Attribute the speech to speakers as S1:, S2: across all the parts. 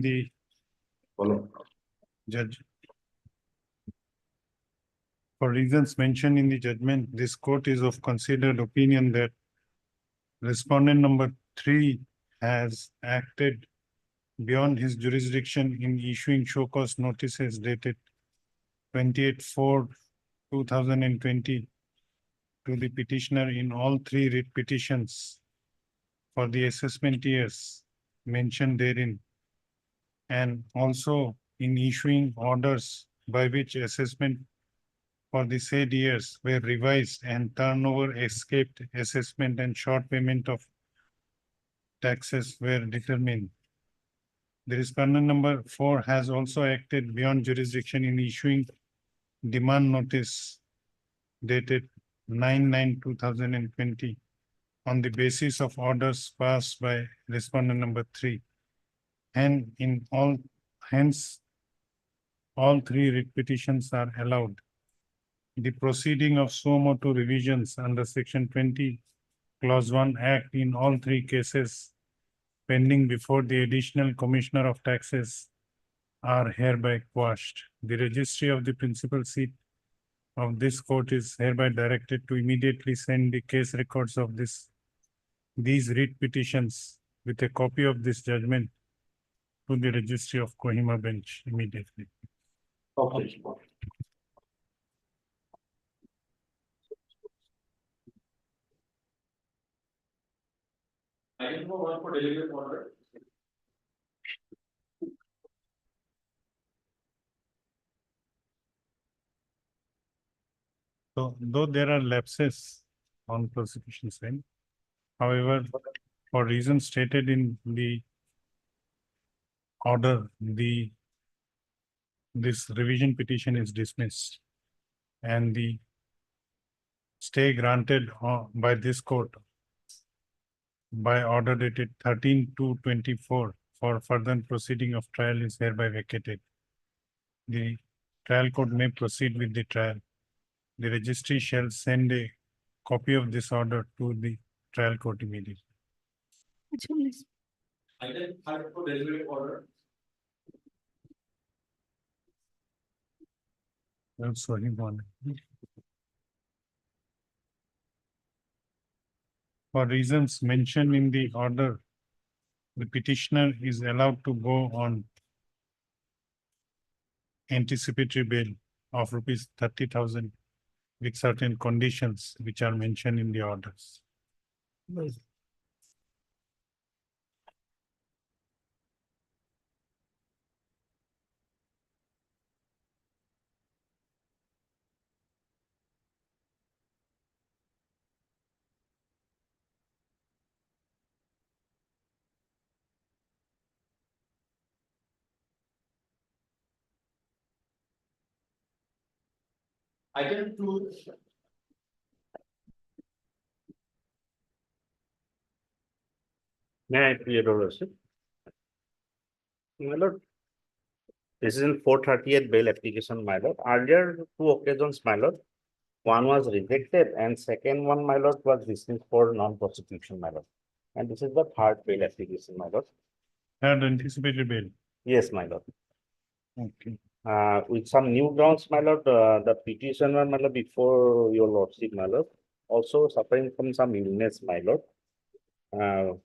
S1: in the judge. For reasons mentioned in the judgment, this court is of considered opinion that respondent number 3 has acted beyond his jurisdiction in issuing show cause notices dated 28/4/2020 to the petitioner in all 3 writ petitions for the assessment years mentioned therein, and also in issuing orders by which assessment for the said years were revised and turnover escaped assessment and short payment of taxes were determined. The respondent number 4 has also acted beyond jurisdiction in issuing demand notice dated 9/9/2020 on the basis of orders passed by respondent number 3. And hence all 3 writ petitions are allowed. The proceeding of suo motu revisions under section 20 clause 1 act in all 3 cases pending before the additional commissioner of taxes are hereby quashed. The registry of the principal seat of this court is hereby directed to immediately send the case records of these writ petitions with a copy of this judgment to the registry of Kohima bench immediately.
S2: Okay. I can go one for delivery order.
S1: So though there are lapses on prosecution side, however, for reasons stated in the order, this revision petition is dismissed and the stay granted by this court by order dated 13/2/24 for further proceeding of trial is hereby vacated. The trial court may proceed with the trial. The registry shall send a copy of this order to the trial court immediately.
S2: I can have for delivery order.
S1: Also, for reasons mentioned in the order, the petitioner is allowed to go on anticipatory bail of rupees 30,000 with certain conditions which are mentioned in the orders.
S2: I can do.
S3: May I plead order, sir? My lord, this is in 438 bail application, my lord. Earlier 2 occasions, my lord. One was rejected and second one, my lord, was dismissed for non-prosecution, my lord. And this is the 3rd bail application, my lord.
S1: Third anticipatory bail.
S3: Yes, my lord.
S1: Okay.
S3: With some new grounds, my lord, the petitioner, my lord, before your lordship, my lord, also suffering from some illness, my lord. On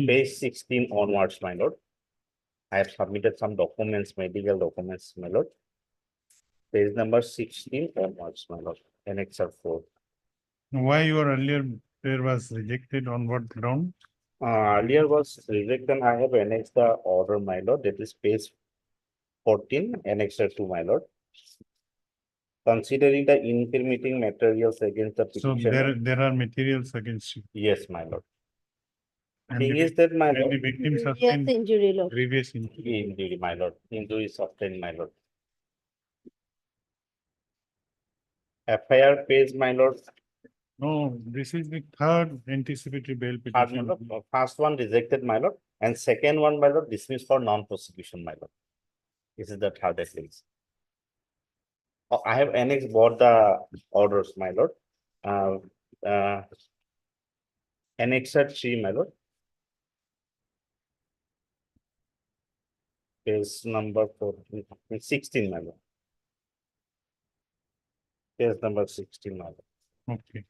S3: page 16 onwards, my lord, I have submitted some documents, medical documents, my lord. Page number 16 onwards, my lord, annexure 4.
S1: Why your earlier prayer was rejected, on what ground?
S3: Earlier was rejected, I have annexed the order, my lord, that is page 14, annexure 2, my lord. Considering the incriminating materials against the
S1: So
S3: petitioner.
S1: there are materials against you.
S3: Yes, my lord.
S1: And
S3: Thing
S1: the
S3: is that, my
S1: and the
S3: lord,
S1: victim
S4: Yes,
S1: sustained
S4: injury law.
S1: grievous injury.
S3: indeed, my lord, injury sustained, my lord. FIR page, my lord.
S1: No, this is the third anticipatory bail
S3: Third, my
S1: petition.
S3: lord, first one rejected, my lord, and second one, my lord, dismissed for non-prosecution, my lord. This is the third case. I have annexed both the orders, my lord. Annexure 3, my lord. Case number 14, 16, my lord. Case number 16, my lord.
S1: Okay,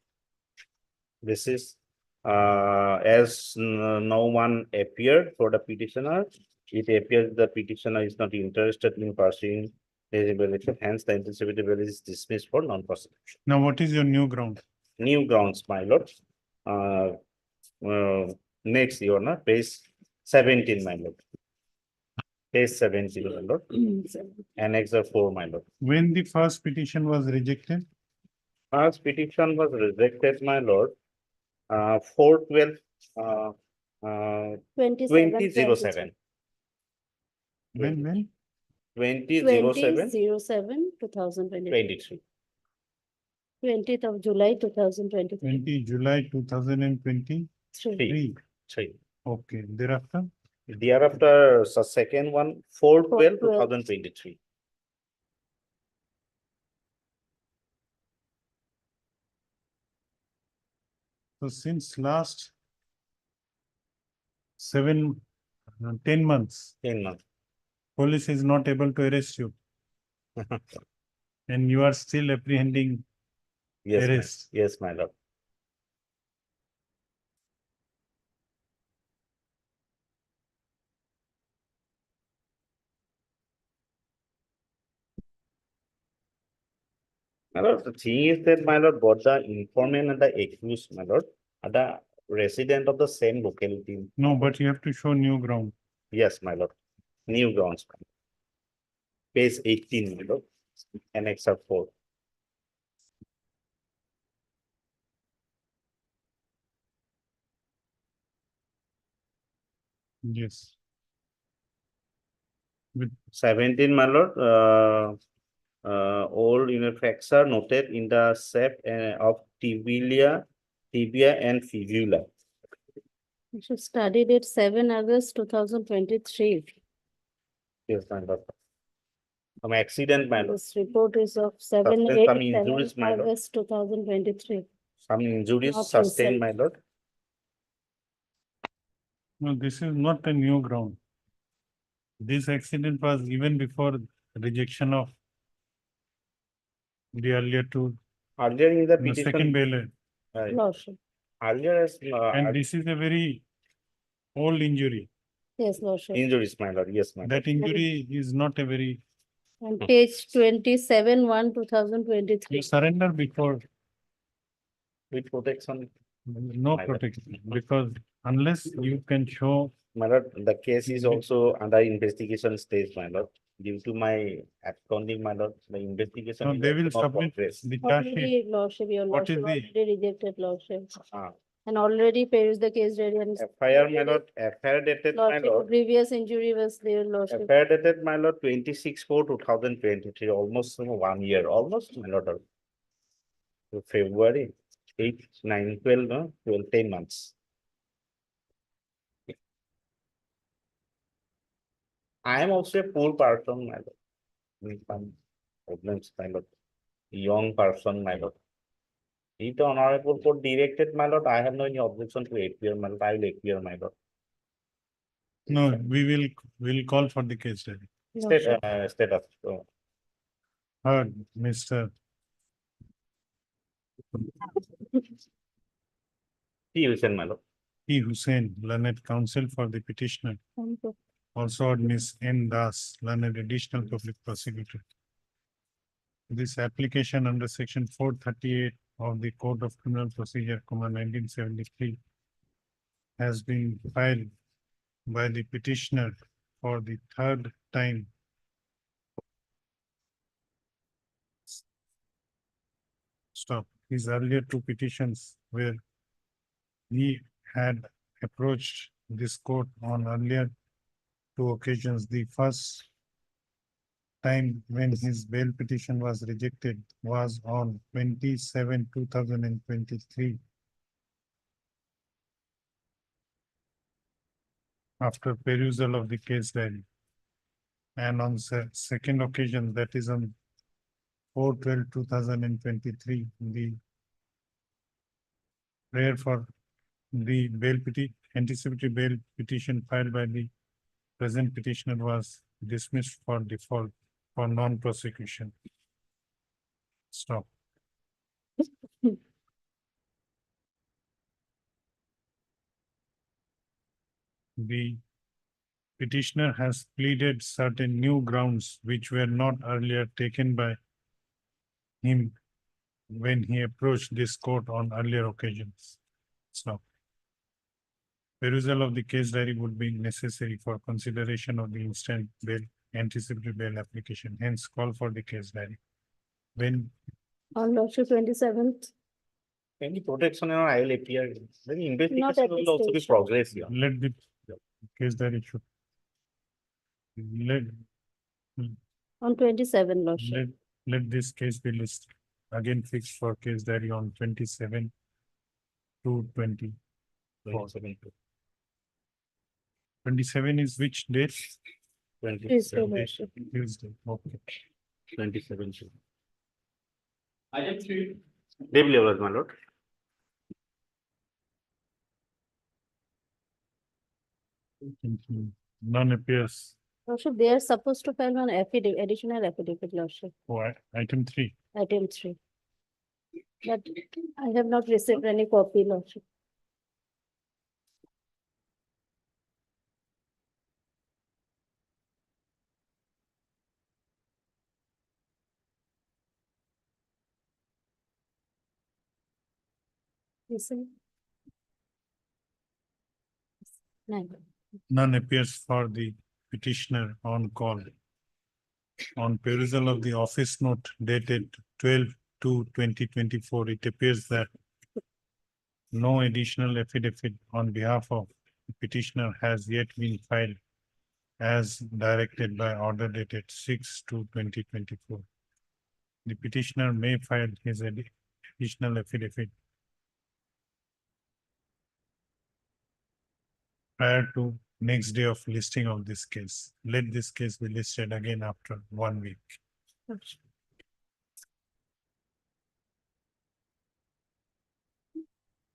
S3: This is, as no one appeared for the petitioner, it appears the petitioner is not interested in pursuing his evaluation, hence the anticipated bail is dismissed for non-prosecution.
S1: now what is your new ground?
S3: New grounds, my lord. Next, your honor, page 17, my lord. Page 17, my lord, annex of 4, my lord.
S1: When the first petition was rejected?
S3: First petition was rejected, my lord, 4/12, 2007.
S1: When?
S3: 2007,
S4: 2007,
S3: 23.
S4: 20th of July, 2023.
S1: 20 July 2023.
S3: Three.
S1: Okay, thereafter?
S3: Thereafter, second one, 4/12, 2023.
S1: So since last 10 months,
S3: 10 months.
S1: police is not able to arrest you and you are still apprehending
S3: Yes, my-
S1: arrest.
S3: yes, my lord. My lord, the thing is that, my lord, both the informant and the accused, my lord, are the resident of the same locality.
S1: No, but you have to show new ground.
S3: Yes, my lord. New grounds. My lord. Page 18, my lord, annex of 4.
S1: Yes.
S3: 17, my lord, all unit facts are noted in the set of tibia and fibula.
S4: You should study date 7 August 2023.
S3: Yes, my lord. Some accident, my lord.
S4: This report is of 7
S3: Sustain some injuries, my lord.
S4: August 2023.
S3: Some injuries
S4: Not
S3: sustained,
S4: recent.
S3: my lord.
S1: No, this is not a new ground. This accident was even before rejection of the earlier two,
S3: Earlier in the
S1: the second
S3: petition,
S1: bail.
S4: Lordship.
S3: earlier as
S1: And this is a very old injury.
S4: Yes, Lordship.
S3: injuries, my lord. Yes, my lord.
S1: That injury is not a very,
S4: And page 27 1
S1: you
S4: 2023.
S1: surrender before,
S3: With protection,
S1: no
S3: My bad.
S1: protection, because unless you can show,
S3: my lord, the case is also under investigation stage, my lord. Due to my absconding, my lord, the investigation.
S1: no,
S3: is
S1: they will
S3: also not
S1: submit
S3: progress.
S1: the charge sheet.
S4: Already, Lordship, your
S1: What is
S4: Lordship
S1: the-
S4: already rejected, Lordship.
S3: Ah,
S4: And already pays the case ready and.
S3: FIR, my lord, FIR dated, my
S4: Lordship,
S3: lord.
S4: previous injury was there, Lordship.
S3: FIR dated, my lord, 26/4/2023, almost 1 year, almost, my lord. February 8, 9, 12, no, 12, 10 months. I am also a poor person, my lord. With some problems, my lord. Young person, my lord. If the honorable court directed, my lord, I have no any objection to appear, my lord. I will appear, my lord.
S1: No, we'll call for the case study.
S4: Lordship.
S3: Status.
S1: Heard, Mr.
S3: He will send, my lord.
S1: P. Hussain, learned counsel for the petitioner.
S4: Thank you.
S1: Also Ms. N. Das, learned additional public prosecutor. This application under section 438 of the Code of Criminal Procedure, 1973 has been filed by the petitioner for the third time. Stop. His earlier two petitions where he had approached this court on earlier two occasions. The first time when his bail petition was rejected was on 27/2023. After perusal of the case diary. And on second occasion, that is on 4/12/2023, the prayer for the bail petition, anticipatory bail petition filed by the present petitioner was dismissed for default for non-prosecution. Stop. The petitioner has pleaded certain new grounds which were not earlier taken by him when he approached this court on earlier occasions. Stop. Perusal of the case diary would be necessary for consideration of the instant bail, anticipatory bail application, hence call for the case diary. When
S4: On Lordship 27th,
S3: Any protection or I will appear, then investigation
S4: at
S3: will
S4: this
S3: also be
S4: stage.
S3: progress here.
S1: let the case diary should. Let,
S4: on 27, Lordship.
S1: let this case be listed, again fixed for case diary on 27 to 20. 27 is which date?
S4: Tuesday, Lordship.
S1: Tuesday, okay.
S3: 27.
S2: Item three,
S3: Daily hours, my lord.
S1: None appears.
S4: Lordship, they are supposed to file an affidavit, additional affidavit, Lordship,
S1: Oh, item 3.
S4: item 3. But I have not received any copy, Lordship. You see? Nine.
S1: None appears for the petitioner on call. On perusal of the office note dated 12/2/2024, it appears that no additional affidavit on behalf of the petitioner has yet been filed as directed by order dated 6/2/2024. The petitioner may file his additional affidavit prior to next day of listing of this case. Let this case be listed again after 1 week.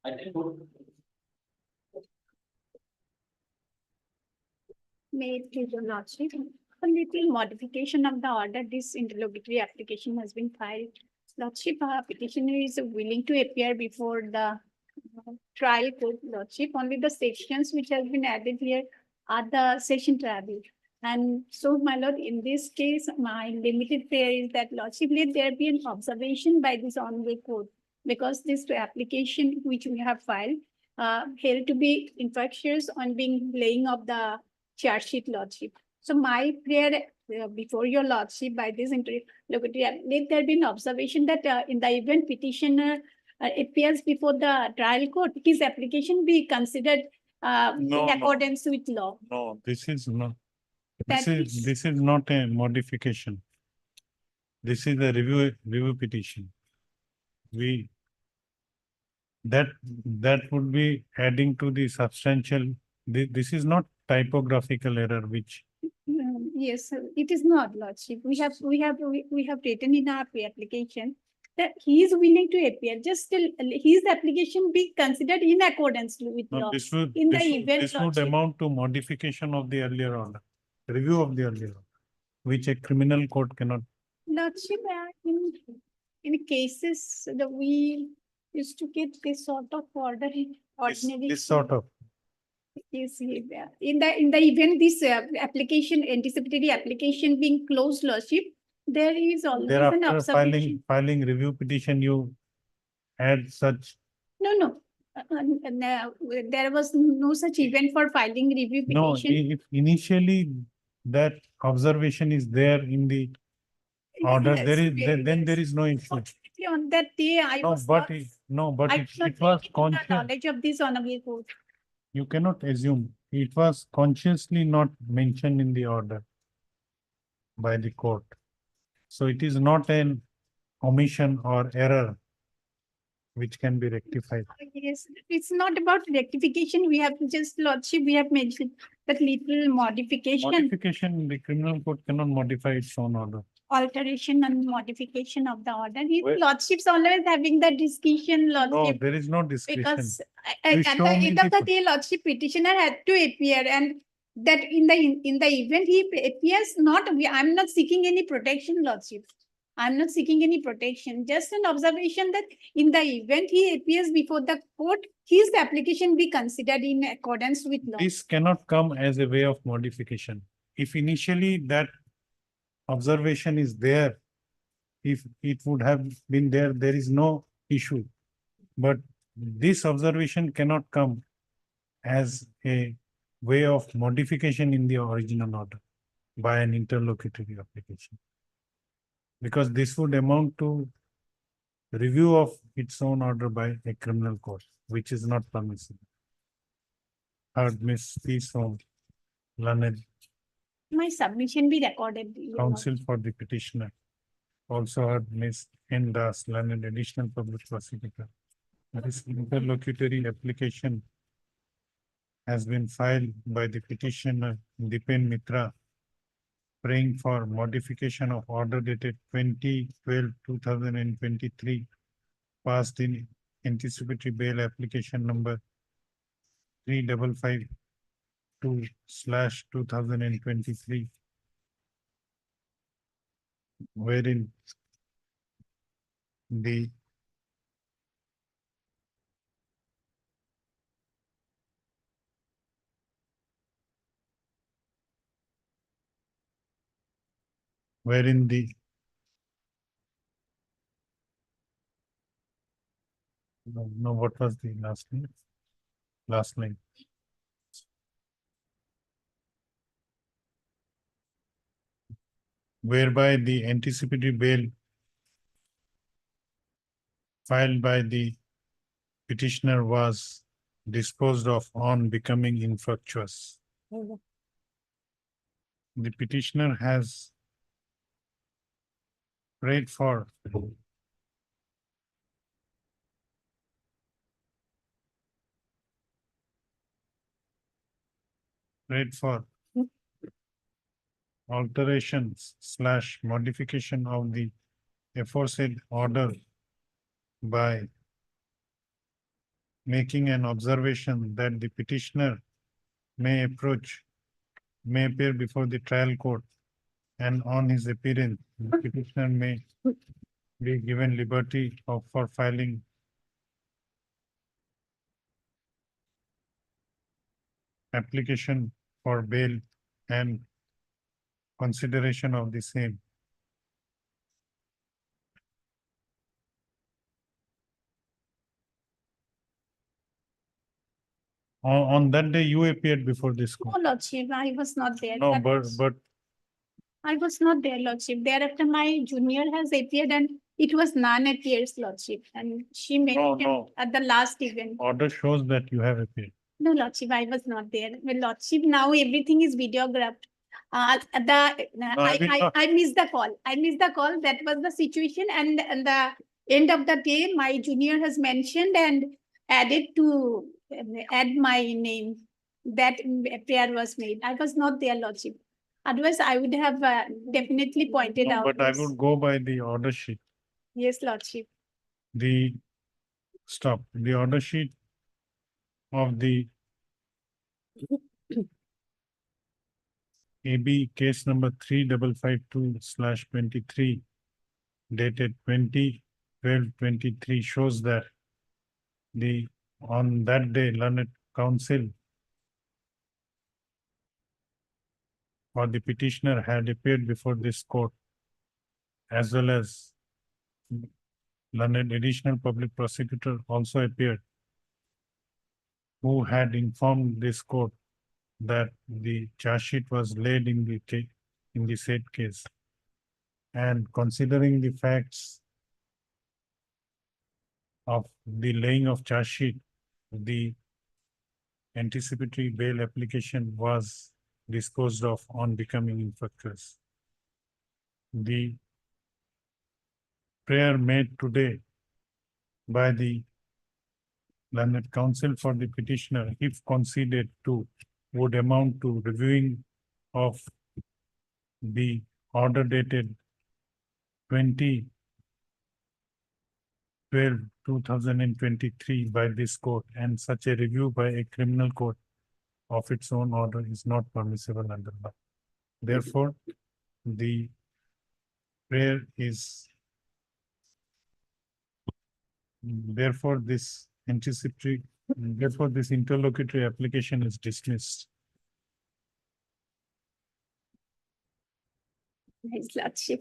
S2: item four,
S5: May it please your lordship, a little modification of the order, this interlocutory application has been filed. Lordship, petitioner is willing to appear before the trial court, lordship, only the sections which has been added here are the session travel. And so, my lord, in this case, my limited prayer is that lordship, let there be an observation by this honorable court, because this application which we have filed held to be infractions on being laying of the charge sheet, lordship. So my prayer before your lordship by this interlocutory, let there be an observation that in the event petitioner appears before the trial court, his application be considered
S1: No,
S5: in
S1: no.
S5: accordance with law.
S1: No, this is not.
S5: That is-
S1: This is not a modification. This is a review petition. That would be adding to the substantial, this is not typographical error which,
S5: Yes, sir, it is not, lordship. We have written in our application that he is willing to appear, just still his application be considered in accordance with
S1: no,
S5: law.
S1: this would,
S5: In the
S1: this would-
S5: event,
S1: this would
S5: lordship.
S1: amount to modification of the earlier order, review of the earlier order, which a criminal court cannot.
S5: Lordship, in cases that we used to get this sort of order in ordinary.
S1: This sort of,
S5: Yes, yeah. In the event this application, anticipatory application being closed, lordship, there is always an
S1: thereafter
S5: observation.
S1: filing review petition, you add such,
S5: No. There was no such event for filing review
S1: no,
S5: petition.
S1: if initially that observation is there in the order,
S5: Yes,
S1: there is, then
S5: yes.
S1: there is no issue.
S5: Fortunately, on that day, I
S1: No,
S5: was
S1: but
S5: not.
S1: but
S5: I
S1: it
S5: was not
S1: it was
S5: taking the
S1: conscious,
S5: knowledge of this honorable court.
S1: you cannot assume, it was consciously not mentioned in the order by the court. So it is not an omission or error which can be rectified.
S5: Yes, it's not about rectification. We have just, lordship, we have mentioned that little modification,
S1: Modification, the criminal court cannot modify its own order.
S5: alteration and modification of the order. His
S1: Where-
S5: lordship's always having the discussion,
S1: No,
S5: lordship.
S1: there is no discretion.
S5: Because
S1: You
S5: at
S1: show
S5: the
S1: me
S5: end of
S1: the
S5: the day, lordship petitioner had to appear, and that in the event he appears not, I'm not seeking any protection, Lordship. I'm not seeking any protection, just an observation that in the event he appears before the court, his application be considered in accordance with law.
S1: This cannot come as a way of modification. If initially that observation is there, if it would have been there, there is no issue. But this observation cannot come as a way of modification in the original order by an interlocutory application. Because this would amount to review of its own order by a criminal court, which is not permissible. Heard Ms. P. So, learned
S5: My submission be recorded. Your
S1: counsel for the petitioner. Also heard Ms. N. Das, learned additional public prosecutor. This interlocutory application has been filed by the petitioner Dipen Mitra, praying for modification of order dated 20/12/2023, passed in anticipatory bail application number 3552/2023, wherein the no, what was the last name? Last name. Whereby the anticipatory bail filed by the petitioner was disposed of on becoming infructuous. The petitioner has prayed for alterations / modification of the aforesaid order by making an observation that the petitioner may appear before the trial court, and on his appearance, the petitioner may be given liberty for filing application for bail and consideration of the same. On that day, you appeared before this
S5: No,
S1: court.
S5: Lordship, I was not there.
S1: No,
S5: That was-
S1: but
S5: I was not there, Lordship. Thereafter, my junior has appeared and it was non-appears, Lordship, and she made
S1: No,
S5: him
S1: no.
S5: at the last event.
S1: order shows that you have appeared.
S5: No, Lordship, I was not there. Well, Lordship, now everything is videographed. I missed the call. I missed the call. That was the situation. And the end of the day, my junior has mentioned and added to add my name. That prayer was made. I was not there, Lordship. Otherwise, I would have definitely pointed
S1: No,
S5: out.
S1: but I
S5: this.
S1: would go by the order sheet.
S5: Yes, Lordship.
S1: The order sheet of the AB case number 3552/23 dated 20/12/23 shows that on that day, learned counsel or the petitioner had appeared before this court, as well as learned additional public prosecutor also appeared, who had informed this court that the charge sheet was laid in the said case. And considering the facts of the laying of charge sheet, the anticipatory bail application was disposed of on becoming infructuous. The prayer made today by the learned counsel for the petitioner, if conceded to, would amount to reviewing of the order dated 20/12/2023 by this court, and such a review by a criminal court of its own order is not permissible under law. Therefore, the prayer is therefore this anticipatory, therefore this interlocutory application is dismissed.
S5: His Lordship.